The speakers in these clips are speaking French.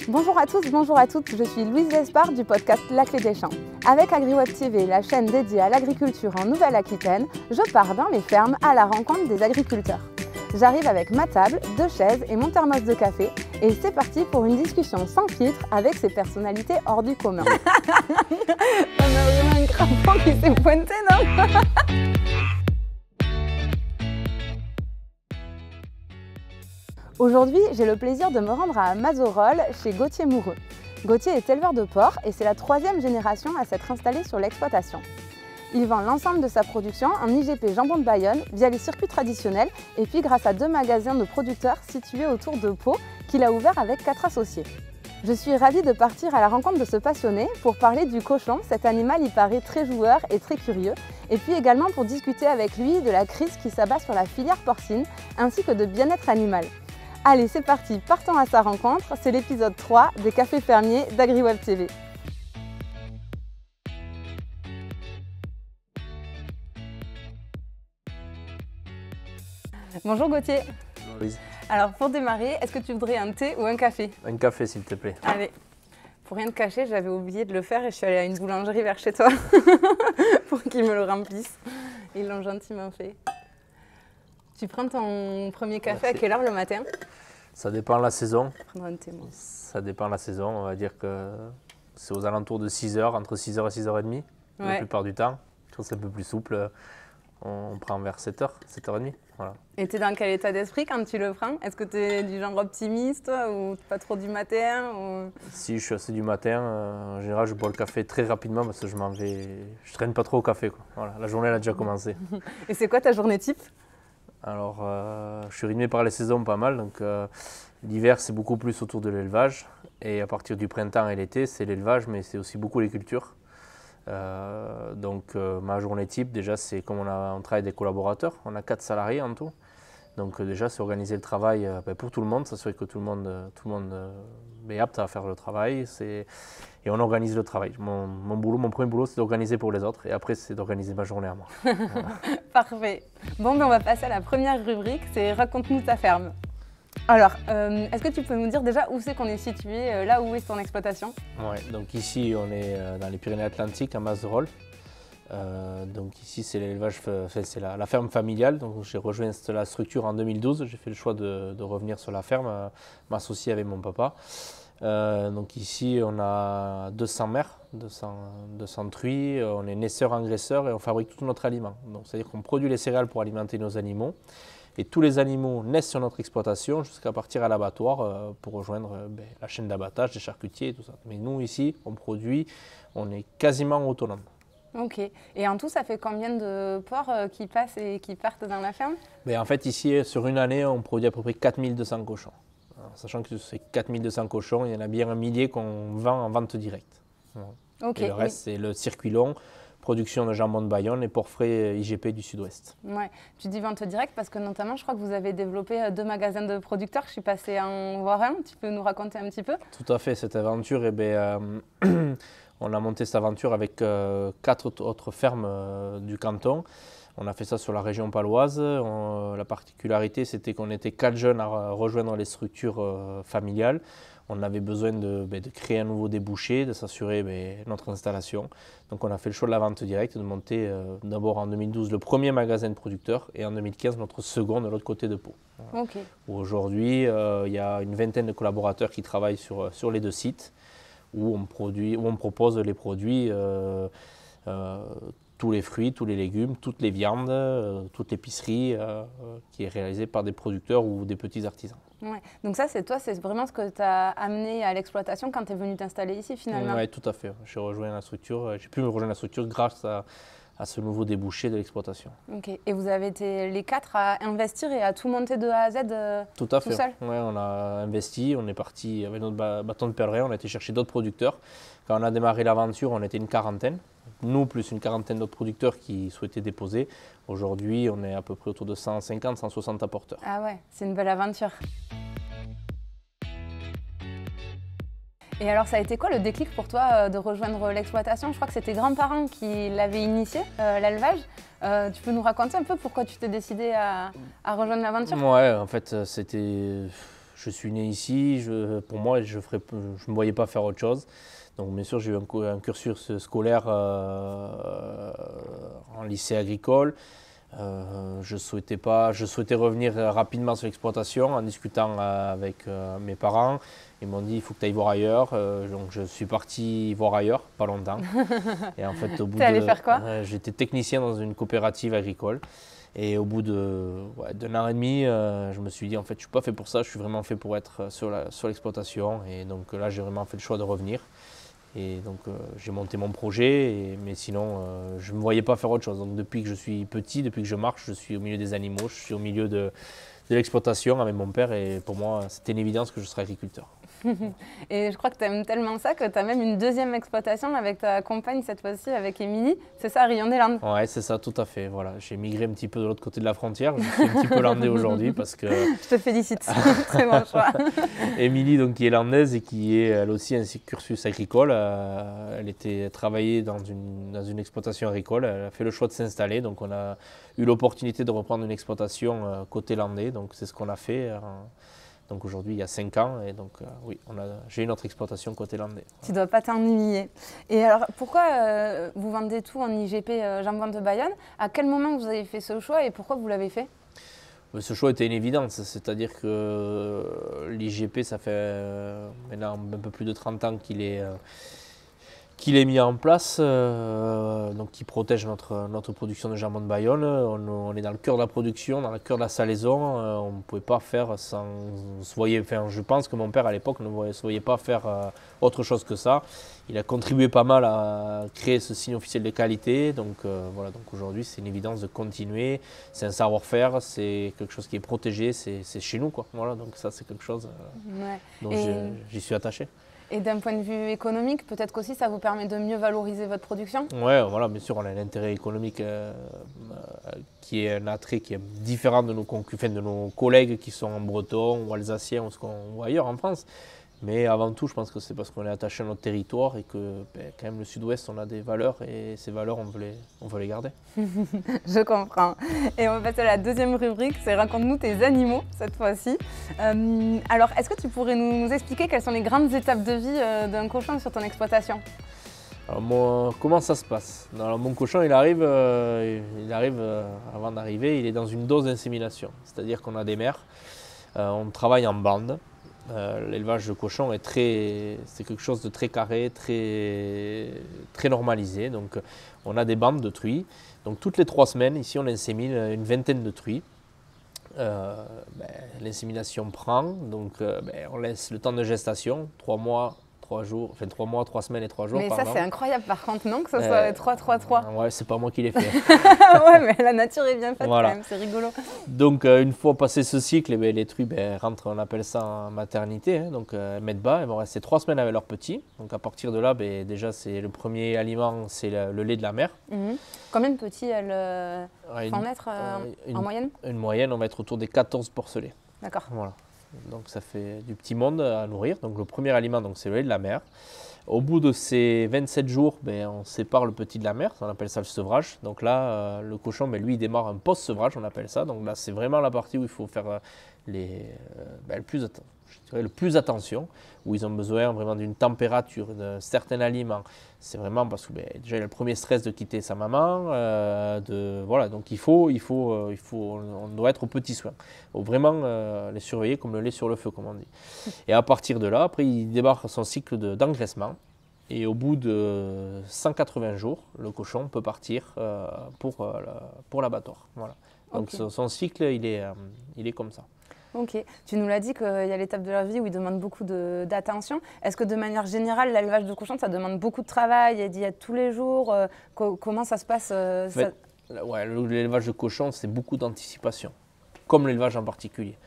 Bonjour à tous, bonjour à toutes, je suis Louise Lespard du podcast La Clé des Champs. Avec AgriWeb TV, la chaîne dédiée à l'agriculture en Nouvelle-Aquitaine, je pars dans les fermes à la rencontre des agriculteurs. J'arrive avec ma table, 2 chaises et mon thermos de café et c'est parti pour une discussion sans filtre avec ces personnalités hors du commun. On a vraiment un crampon qui s'est pointé, non? Aujourd'hui, j'ai le plaisir de me rendre à Mazerolles chez Gauthier Moureux. Gauthier est éleveur de porcs et c'est la 3e génération à s'être installée sur l'exploitation. Il vend l'ensemble de sa production en IGP Jambon de Bayonne via les circuits traditionnels et puis grâce à 2 magasins de producteurs situés autour de Pau qu'il a ouverts avec 4 associés. Je suis ravie de partir à la rencontre de ce passionné pour parler du cochon. Cet animal y paraît très joueur et très curieux. Et puis également pour discuter avec lui de la crise qui s'abat sur la filière porcine ainsi que de bien-être animal. Allez, c'est parti, partons à sa rencontre. C'est l'épisode 3 des Cafés Fermiers d'AgriWeb TV. Bonjour Gauthier. Bonjour Louise. Alors pour démarrer, est-ce que tu voudrais un thé ou un café? Un café s'il te plaît. Allez. Pour rien te cacher, j'avais oublié de le faire et je suis allée à une boulangerie vers chez toi pour qu'ils me le remplissent. Ils l'ont gentiment fait. Tu prends ton premier café Merci. à quelle heure le matin? Ça dépend de la saison. Prendre un thé, moi. Ça dépend de la saison. On va dire que c'est aux alentours de 6 h, entre 6 h et 6 h 30 la plupart du temps. Quand c'est un peu plus souple, on prend vers 7 h, 7 h 30. Voilà. Et tu es dans quel état d'esprit quand tu le prends? Est-ce que tu es du genre optimiste ou pas trop du matin ou... Si je suis assez du matin, en général je bois le café très rapidement parce que je traîne pas trop au café, quoi. Voilà, la journée elle a déjà commencé. Et c'est quoi ta journée type? Alors, je suis rythmé par les saisons pas mal, donc l'hiver c'est beaucoup plus autour de l'élevage et à partir du printemps et l'été c'est l'élevage mais c'est aussi beaucoup les cultures. Ma journée type déjà c'est comme on travaille avec des collaborateurs, on a 4 salariés en tout. Donc déjà c'est organiser le travail pour tout le monde, s'assurer que tout le monde est apte à faire le travail et on organise le travail. Mon premier boulot c'est d'organiser pour les autres et après c'est d'organiser ma journée à moi. Voilà. Parfait. Bon, on va passer à la première rubrique, c'est raconte-nous ta ferme. Alors, est-ce que tu peux nous dire déjà où c'est qu'on est situé, là où est ton exploitation? Ouais, donc ici on est dans les Pyrénées-Atlantiques à Mazerolles. Donc ici c'est l'élevage, c'est la ferme familiale. Donc j'ai rejoint la structure en 2012. J'ai fait le choix de revenir sur la ferme, m'associer avec mon papa. Donc ici on a 200 mères, 200 truies, on est naisseurs-engraisseurs et on fabrique tout notre aliment. Donc c'est-à-dire qu'on produit les céréales pour alimenter nos animaux. Et tous les animaux naissent sur notre exploitation jusqu'à partir à l'abattoir pour rejoindre la chaîne d'abattage, des charcutiers et tout ça. Mais nous ici, on est quasiment autonome. Ok. Et en tout, ça fait combien de porcs qui passent et qui partent dans la ferme? En fait, ici, sur une année, on produit à peu près 4200 cochons. Alors, sachant que ces 4200 cochons, il y en a bien un millier qu'on vend en vente directe. Okay. Et le reste, c'est le circuit long. Production de jambon de Bayonne et porc frais IGP du Sud-Ouest. Ouais. Tu dis vente directe parce que notamment, je crois que vous avez développé 2 magasins de producteurs. Je suis passée à en voir un. Tu peux nous raconter un petit peu? Tout à fait. Cette aventure, on a monté cette aventure avec 4 autres fermes du canton. On a fait ça sur la région paloise. La particularité, c'était qu'on était 4 jeunes à rejoindre les structures familiales. On avait besoin de créer un nouveau débouché, de s'assurer notre installation. Donc on a fait le choix de la vente directe, de monter d'abord en 2012 le premier magasin de producteurs et en 2015 notre second de l'autre côté de Pau. Voilà. Okay. Aujourd'hui, il y a une vingtaine de collaborateurs qui travaillent sur les 2 sites où on propose les produits, tous les fruits, tous les légumes, toutes les viandes, toute l'épicerie qui est réalisée par des producteurs ou des petits artisans. Ouais. Donc ça, c'est vraiment ce que tu as amené à l'exploitation quand tu es venu t'installer ici finalement? Oui, tout à fait. J'ai pu me rejoindre la structure grâce à ce nouveau débouché de l'exploitation. Okay. Et vous avez été les 4 à investir et à tout monter de A à Z tout à fait. Seul? Ouais, on a investi, on est parti avec notre bâton de pèlerin, on a été chercher d'autres producteurs. Quand on a démarré l'aventure, on était une quarantaine. Nous, plus une quarantaine d'autres producteurs qui souhaitaient déposer. Aujourd'hui, on est à peu près autour de 150, 160 apporteurs. Ah ouais, c'est une belle aventure. Et alors, ça a été quoi le déclic pour toi de rejoindre l'exploitation? Je crois que c'était tes grands-parents qui l'avaient initié, l'élevage. Tu peux nous raconter un peu pourquoi tu t'es décidé à rejoindre l'aventure? Ouais, en fait, c'était... je suis né ici, pour moi, je ne me voyais pas faire autre chose. Donc bien sûr, j'ai eu un cursus scolaire en lycée agricole. Je souhaitais revenir rapidement sur l'exploitation en discutant avec mes parents. Ils m'ont dit il faut que tu ailles voir ailleurs. Donc je suis parti voir ailleurs, pas longtemps. Et en fait, au bout allé faire quoi? J'étais technicien dans une coopérative agricole. Et au bout d'un an et demi, je me suis dit en fait je suis pas fait pour ça, je suis vraiment fait pour être sur l'exploitation. Et donc là j'ai vraiment fait le choix de revenir. Et donc j'ai monté mon projet, mais sinon je ne me voyais pas faire autre chose. Donc depuis que je suis petit, depuis que je marche, je suis au milieu des animaux, je suis au milieu de l'exploitation avec mon père et pour moi c'était une évidence que je serais agriculteur. Et je crois que tu aimes tellement ça que tu as même une deuxième exploitation avec ta compagne cette fois-ci, avec Émilie. C'est ça, Rion-des-Landes? Ouais, c'est ça, tout à fait. Voilà, j'ai migré un petit peu de l'autre côté de la frontière. Je suis un petit peu landais aujourd'hui parce que... Je te félicite, très bon choix. Émilie, donc, qui est landaise et qui est elle aussi un cursus agricole. Elle travaillée dans une exploitation agricole. Elle a fait le choix de s'installer. Donc on a eu l'opportunité de reprendre une exploitation côté landais. Donc c'est ce qu'on a fait. Donc aujourd'hui, il y a 5 ans, et donc oui, j'ai une autre exploitation côté landais. Tu ne dois pas t'ennuyer. Et alors, pourquoi vous vendez tout en IGP Jambon de Bayonne? À quel moment vous avez fait ce choix et pourquoi vous l'avez fait? Ce choix était une évidence, c'est-à-dire que l'IGP, ça fait maintenant un peu plus de 30 ans qu'il est mis en place, donc qui protège notre production de jambon de Bayonne. On est dans le cœur de la production, dans le cœur de la salaison. On ne pouvait pas faire sans je pense que mon père à l'époque ne se voyait pas faire autre chose que ça. Il a contribué pas mal à créer ce signe officiel de qualité. Donc voilà, donc aujourd'hui c'est une évidence de continuer. C'est un savoir-faire, c'est quelque chose qui est protégé, c'est chez nous, quoi. Voilà, donc ça c'est quelque chose dont j'y suis attaché. Et d'un point de vue économique, peut-être qu'aussi ça vous permet de mieux valoriser votre production? Oui, voilà, bien sûr, on a un intérêt économique qui est un attrait qui est différent de nos collègues qui sont en breton ou alsaciens ou ailleurs en France. Mais avant tout, je pense que c'est parce qu'on est attaché à notre territoire et que quand même le sud-ouest, on a des valeurs et ces valeurs, on veut les garder. Je comprends. Et on va passer à la deuxième rubrique, c'est Raconte-nous tes animaux cette fois-ci. Alors, est-ce que tu pourrais nous expliquer quelles sont les grandes étapes de vie d'un cochon sur ton exploitation? Alors, comment ça se passe? Alors, mon cochon, il arrive avant d'arriver, il est dans une dose d'insémination. C'est-à-dire qu'on a des mères, on travaille en bande. L'élevage de cochons c'est quelque chose de très carré, très normalisé. Donc on a des bandes de truies. Donc toutes les 3 semaines, ici on insémine une vingtaine de truies. L'insémination prend, donc on laisse le temps de gestation, 3 mois. 3 jours, enfin 3 mois, 3 semaines et 3 jours. Mais par ça, an. c'est incroyable par contre, non? Que ce soit 3-3-3. Ouais, c'est pas moi qui l'ai fait. Ouais, mais la nature est bien faite voilà. quand même, c'est rigolo. Donc, une fois passé ce cycle, les truies rentrent, on appelle ça en maternité. Donc, elles mettent bas, elles vont rester 3 semaines avec leurs petits. Donc, à partir de là, déjà, c'est le premier aliment, c'est le lait de la mère. Combien de petits elles font naître en moyenne? Une moyenne, on va être autour des 14 porcelets. D'accord. Voilà. Donc ça fait du petit monde à nourrir. Donc le premier aliment, c'est le lait de la mère. Au bout de ces 27 jours, on sépare le petit de la mère, on appelle ça le sevrage. Donc là, le cochon, lui, il démarre un post-sevrage, on appelle ça. Donc là, c'est vraiment la partie où il faut faire le plus attention, où ils ont besoin vraiment d'une température, d'un certain aliment. C'est vraiment parce que déjà il y a le premier stress de quitter sa maman, voilà, donc on doit être aux petits soins. Il faut vraiment les surveiller comme le lait sur le feu, comme on dit. Et à partir de là, après il démarre son cycle d'engraissement. Et au bout de 180 jours, le cochon peut partir pour l'abattoir. Voilà. Donc okay. Son cycle, il est comme ça. Ok, tu nous l'as dit qu'il y a l'étape de la vie où il demande beaucoup d'attention. Est-ce que de manière générale, l'élevage de cochons, ça demande beaucoup de travail et d'y être tous les jours? Comment ça se passe l'élevage de cochons, c'est beaucoup d'anticipation, comme l'élevage en particulier.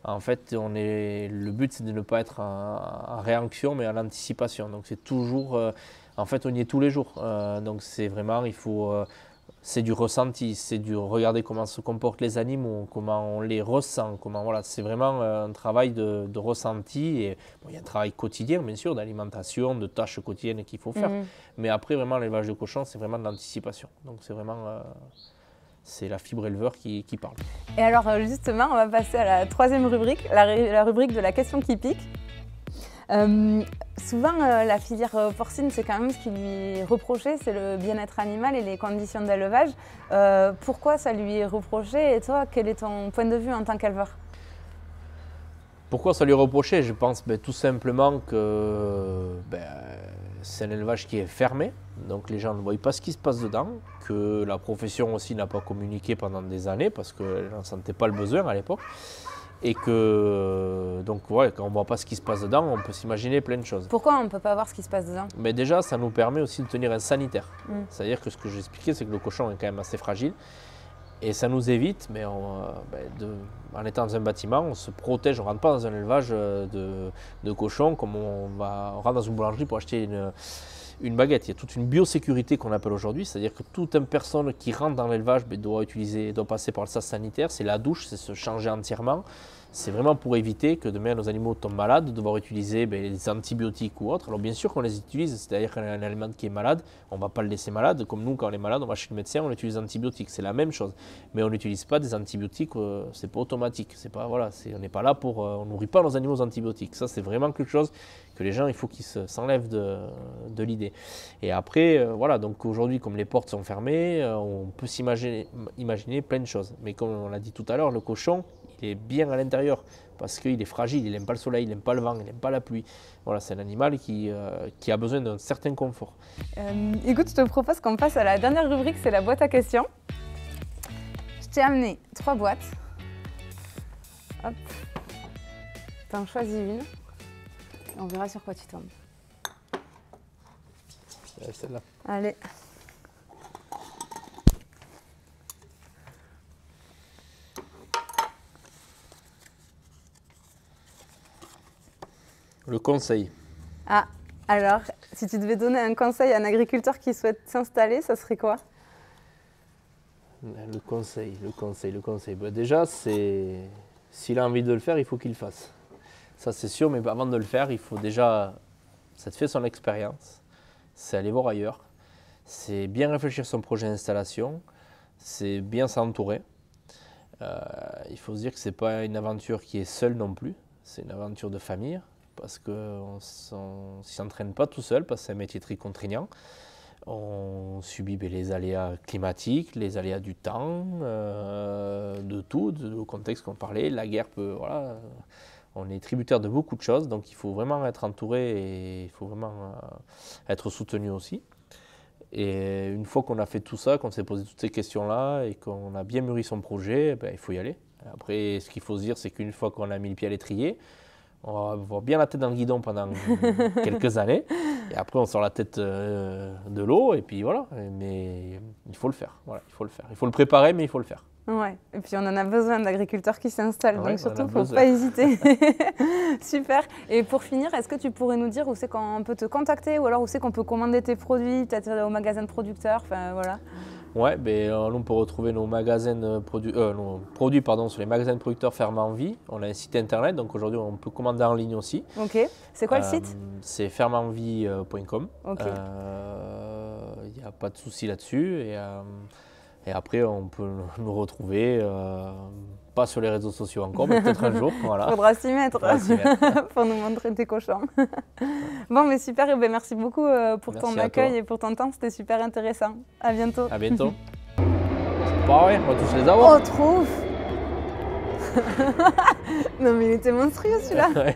En fait, le but, c'est de ne pas être en réaction, mais en anticipation. Donc, c'est toujours... en fait, on y est tous les jours. Donc, c'est vraiment... c'est du ressenti, c'est du regarder comment se comportent les animaux, comment on les ressent, voilà, c'est vraiment un travail de ressenti. Et, il y a un travail quotidien, bien sûr, d'alimentation, de tâches quotidiennes qu'il faut faire. Mais après, vraiment, l'élevage de cochons, c'est vraiment de l'anticipation. Donc, c'est vraiment... c'est la fibre éleveur qui parle. Et alors justement, on va passer à la troisième rubrique, la rubrique de la question qui pique. Souvent, la filière porcine, c'est quand même ce qui lui est reproché, c'est le bien-être animal et les conditions d'élevage. Pourquoi ça lui est reproché et toi, quel est ton point de vue en tant qu'éleveur? Pourquoi ça lui est reproché? Je pense tout simplement que c'est un élevage qui est fermé, donc les gens ne voient pas ce qui se passe dedans, que la profession aussi n'a pas communiqué pendant des années parce qu'elle n'en sentait pas le besoin à l'époque. Et que, donc ouais, quand on ne voit pas ce qui se passe dedans, on peut s'imaginer plein de choses. Pourquoi on ne peut pas voir ce qui se passe dedans? Mais déjà, ça nous permet aussi de tenir un sanitaire. C'est-à-dire que ce que j'expliquais, c'est que le cochon est quand même assez fragile. Et ça nous évite, en étant dans un bâtiment, on se protège, on ne rentre pas dans un élevage de cochons comme on rentre dans une boulangerie pour acheter une baguette. Il y a toute une biosécurité qu'on appelle aujourd'hui, c'est-à-dire que toute une personne qui rentre dans l'élevage doit passer par le sas sanitaire, c'est la douche, c'est se changer entièrement. C'est vraiment pour éviter que demain nos animaux tombent malades, de devoir utiliser des antibiotiques ou autres. Alors bien sûr qu'on les utilise, c'est-à-dire qu'un animal qui est malade, on ne va pas le laisser malade. Comme nous, quand on est malade, on va chez le médecin, on utilise des antibiotiques, c'est la même chose. Mais on n'utilise pas des antibiotiques, c'est pas automatique. C'est pas, voilà, on n'est pas là pour, on nourrit pas nos animaux aux antibiotiques. Ça, c'est vraiment quelque chose que les gens, il faut qu'ils s'enlèvent de l'idée. Et après, voilà, donc aujourd'hui, comme les portes sont fermées, on peut imaginer plein de choses. Mais comme on l'a dit tout à l'heure, le cochon, il est bien à l'intérieur parce qu'il est fragile, il n'aime pas le soleil, il n'aime pas le vent, il n'aime pas la pluie. Voilà, c'est un animal qui a besoin d'un certain confort. Écoute, je te propose qu'on passe à la dernière rubrique, c'est la boîte à questions. Je t'ai amené 3 boîtes. Hop. T'en choisis une. On verra sur quoi tu tombes. Celle-là. Allez. Le conseil. Ah, alors, si tu devais donner un conseil à un agriculteur qui souhaite s'installer, ça serait quoi? Le conseil. Déjà, s'il a envie de le faire, il faut qu'il le fasse. Ça, c'est sûr, mais avant de le faire, il faut déjà, ça te fait son expérience, c'est aller voir ailleurs, c'est bien réfléchir son projet d'installation, c'est bien s'entourer. Il faut se dire que ce n'est pas une aventure qui est seule non plus, c'est une aventure de famille. Parce qu'on ne s'entraîne pas tout seul, parce que c'est un métier très contraignant. On subit les aléas climatiques, les aléas du temps, de tout, le contexte qu'on parlait, la guerre voilà, on est tributaire de beaucoup de choses, donc il faut vraiment être entouré et il faut vraiment être soutenu aussi. Et une fois qu'on a fait tout ça, qu'on s'est posé toutes ces questions-là et qu'on a bien mûri son projet, il faut y aller. Après, ce qu'il faut se dire, c'est qu'une fois qu'on a mis le pied à l'étrier, on va avoir bien la tête dans le guidon pendant quelques années. Et après, on sort la tête de l'eau. Et puis voilà. Mais il faut le faire. Voilà, il faut le faire. Il faut le préparer, mais il faut le faire. Ouais. Et puis, on en a besoin d'agriculteurs qui s'installent. Ouais, donc surtout, il ne faut pas hésiter. Super. Et pour finir, est-ce que tu pourrais nous dire où c'est qu'on peut te contacter ou alors où c'est qu'on peut commander tes produits, peut-être au magasin de producteurs, enfin voilà. Ouais, on peut retrouver nos magasins produits sur les magasins de producteurs Ferme Vie. On a un site internet, donc aujourd'hui on peut commander en ligne aussi. Ok. C'est quoi le site? C'est fermeenvie.com. Ok. Il n'y a pas de souci là-dessus. Et après, on peut nous retrouver, pas sur les réseaux sociaux encore, mais peut-être un jour. Voilà. Faudra s'y mettre pour nous montrer tes cochons. Bon, mais super, merci beaucoup pour ton accueil et pour ton temps, c'était super intéressant. À bientôt. À bientôt. Pareil, on va tous les avoir. Oh, trop ouf. Non mais il était monstrueux celui-là.